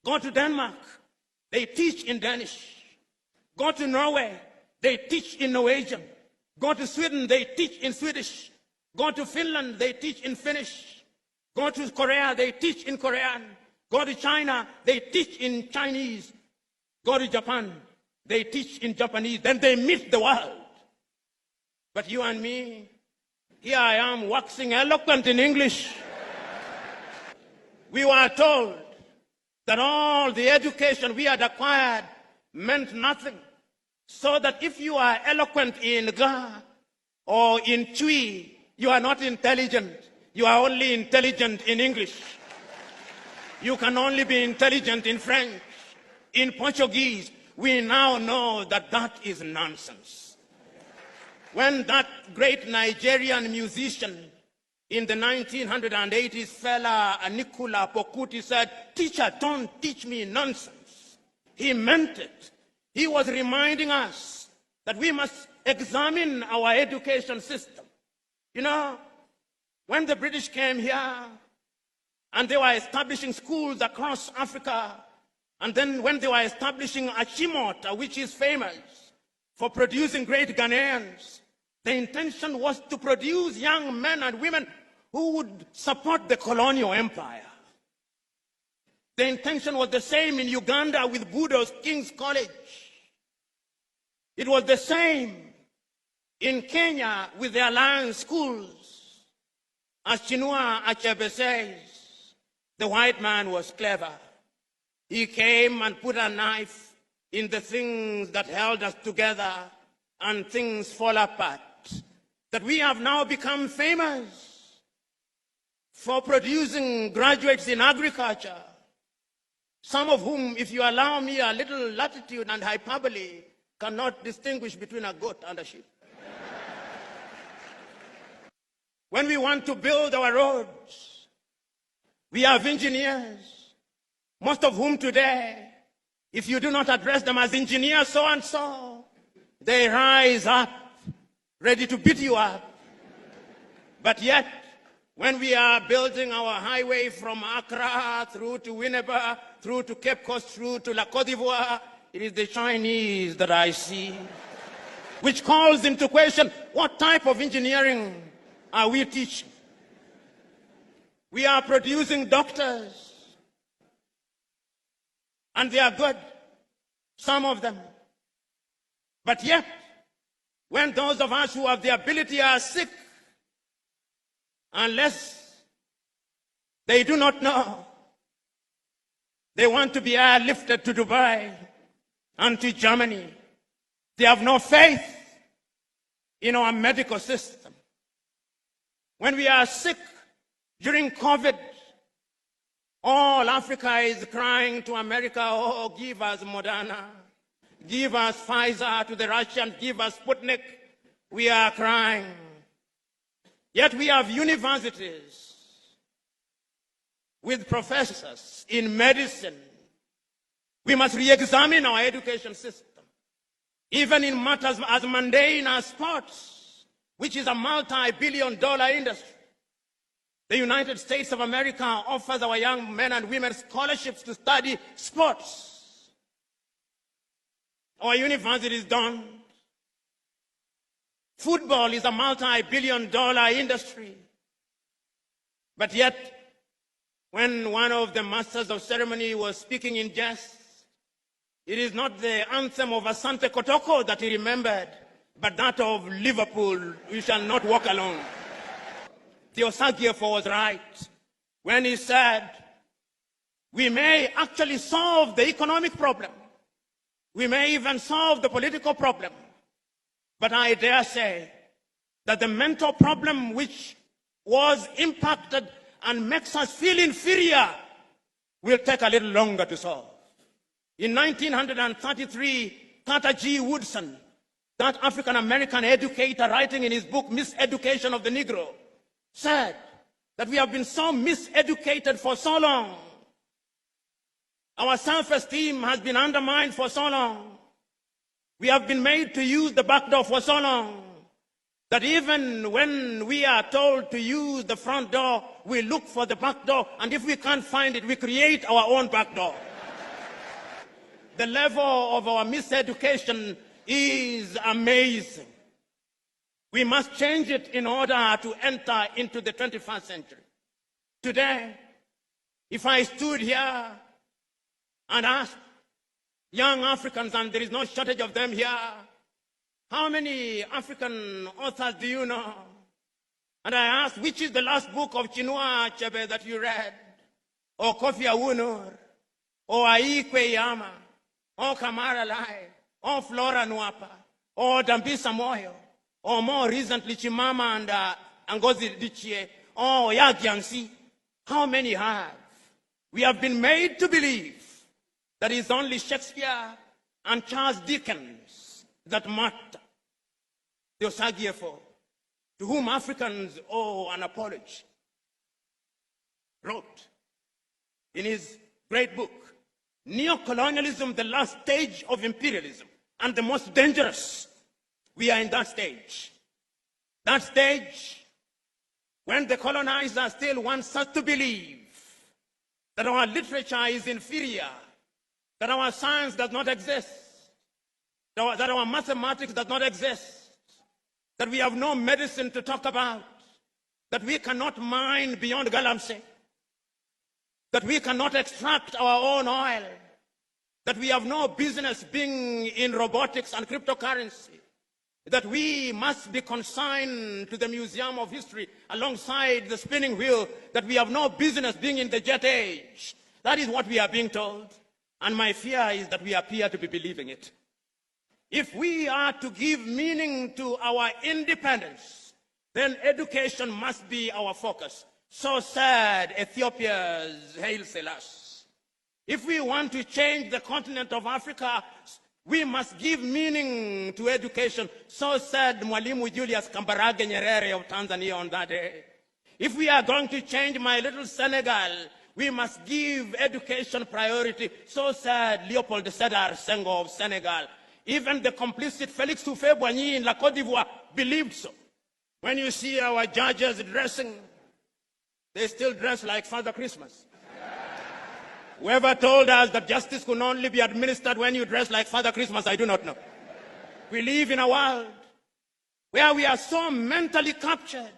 Go to Denmark, they teach in Danish. Go to Norway, they teach in Norwegian. Go to Sweden, they teach in Swedish. Go to Finland, they teach in Finnish. Go to Korea, they teach in Korean. Go to China, they teach in Chinese. Go to Japan, they teach in Japanese. Then they meet the world. But you and me, here I am waxing eloquent in English. We were told that all the education we had acquired meant nothing. So that if you are eloquent in Ga or in Twi, you are not intelligent. You are only intelligent in English. You can only be intelligent in French, in Portuguese. We now know that that is nonsense. When that great Nigerian musician in the 1980s, fella Nicola Pokuti said, "Teacher, don't teach me nonsense." He meant it. He was reminding us that we must examine our education system. You know, when the British came here and they were establishing schools across Africa, and then when they were establishing Achimota, which is famous for producing great Ghanaians, the intention was to produce young men and women who would support the colonial empire. The intention was the same in Uganda with Budo's King's College. It was the same in Kenya with the Alliance schools. As Chinua Achebe says, the white man was clever. He came and put a knife in the things that held us together, and things fall apart. That we have now become famous for producing graduates in agriculture, some of whom, if you allow me a little latitude and hyperbole, cannot distinguish between a goat and a sheep. When we want to build our roads, we have engineers, most of whom today, if you do not address them as engineer so-and-so, they rise up, ready to beat you up. But yet, when we are building our highway from Accra through to Winneba, through to Cape Coast, through to La Côte d'Ivoire, it is the Chinese that I see, which calls into question, what type of engineering are we teaching? We are producing doctors, and they are good, some of them. But yet, when those of us who have the ability are sick, unless they do not know, they want to be airlifted to Dubai and to Germany. They have no faith in our medical system. When we are sick during COVID, all Africa is crying to America, "Oh, give us Moderna, give us Pfizer," to the Russians, "Give us Sputnik." We are crying. Yet we have universities with professors in medicine. We must re-examine our education system, even in matters as mundane as sports, which is a multi-billion-dollar industry. The United States of America offers our young men and women scholarships to study sports. Our universities don't. Football is a multi-billion-dollar industry. But yet, when one of the masters of ceremony was speaking in jest, it is not the anthem of Asante Kotoko that he remembered, but that of Liverpool, "We shall not walk alone." Theosagiefo was right when he said, we may actually solve the economic problem. We may even solve the political problem. But I dare say that the mental problem which was impacted and makes us feel inferior will take a little longer to solve. In 1933, Carter G. Woodson, that African-American educator writing in his book, Miseducation of the Negro, said that we have been so miseducated for so long. Our self-esteem has been undermined for so long. We have been made to use the back door for so long that even when we are told to use the front door, we look for the back door, and if we can't find it, we create our own back door. The level of our miseducation is amazing. We must change it in order to enter into the 21st century. Today, if I stood here and asked young Africans, and there is no shortage of them here, how many African authors do you know? And I asked, which is the last book of Chinua Achebe that you read? Or Kofi Awunor? Or Aikwe Yama? Or Kamara Lai? Or Flora Nwapa? Or Dambisa Moyo? Or more recently, Chimama and Ngozi Adichie? Or Yagiansi? How many have? We have been made to believe that it's only Shakespeare and Charles Dickens that matter. The Osagyefo, to whom Africans owe an apology, wrote in his great book, Neo-Colonialism, the last stage of imperialism, and the most dangerous. We are in that stage. That stage when the colonizer still wants us to believe that our literature is inferior, that our science does not exist, that our mathematics does not exist, that we have no medicine to talk about, that we cannot mine beyond Galamsey, that we cannot extract our own oil, that we have no business being in robotics and cryptocurrency, that we must be consigned to the Museum of History alongside the spinning wheel, that we have no business being in the jet age. That is what we are being told. And my fear is that we appear to be believing it. If we are to give meaning to our independence, then education must be our focus. So said Ethiopia's Haile Selassie. If we want to change the continent of Africa, we must give meaning to education. So said Mwalimu Julius Kambarage Nyerere of Tanzania on that day. If we are going to change my little Senegal, we must give education priority. So said Leopold Sédar Senghor of Senegal. Even the complicit Félix Houphouët-Boigny in La Côte d'Ivoire believed so. When you see our judges dressing, they still dress like Father Christmas. Whoever told us that justice could only be administered when you dress like Father Christmas, I do not know. We live in a world where we are so mentally captured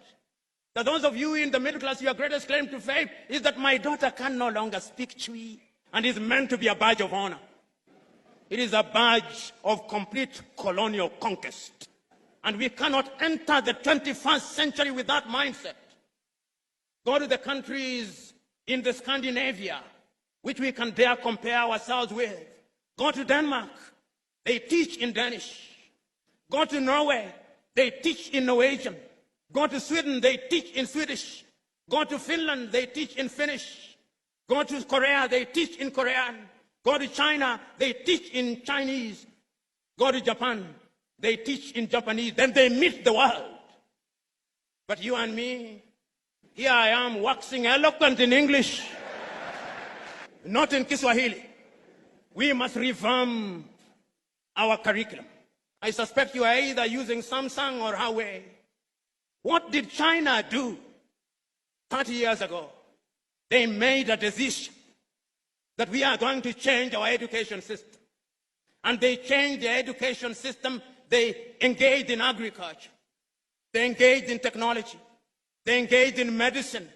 that those of you in the middle class, your greatest claim to fame is that my daughter can no longer speak Chui, and is meant to be a badge of honor. It is a badge of complete colonial conquest. And we cannot enter the 21st century with that mindset. Go to the countries in the Scandinavia, which we can dare compare ourselves with. Go to Denmark, they teach in Danish. Go to Norway, they teach in Norwegian. Go to Sweden, they teach in Swedish. Go to Finland, they teach in Finnish. Go to Korea, they teach in Korean. Go to China, they teach in Chinese. Go to Japan, they teach in Japanese. Then they meet the world. But you and me, here I am waxing eloquent in English, not in Kiswahili. We must revamp our curriculum. I suspect you are either using Samsung or Huawei. What did China do 30 years ago? They made a decision that we are going to change our education system. And they changed their education system. They engaged in agriculture. They engaged in technology. They engaged in medicine.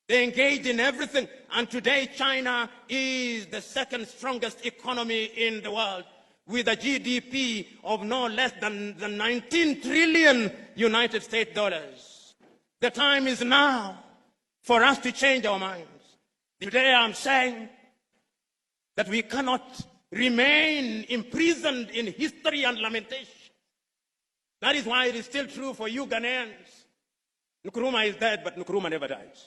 They engaged in everything. And today, China is the second strongest economy in the world, with a GDP of no less than 19 trillion United States dollars. The time is now for us to change our minds. Today, I'm saying that we cannot remain imprisoned in history and lamentation. That is why it is still true for you Ghanaians. Nkrumah is dead, but Nkrumah never dies.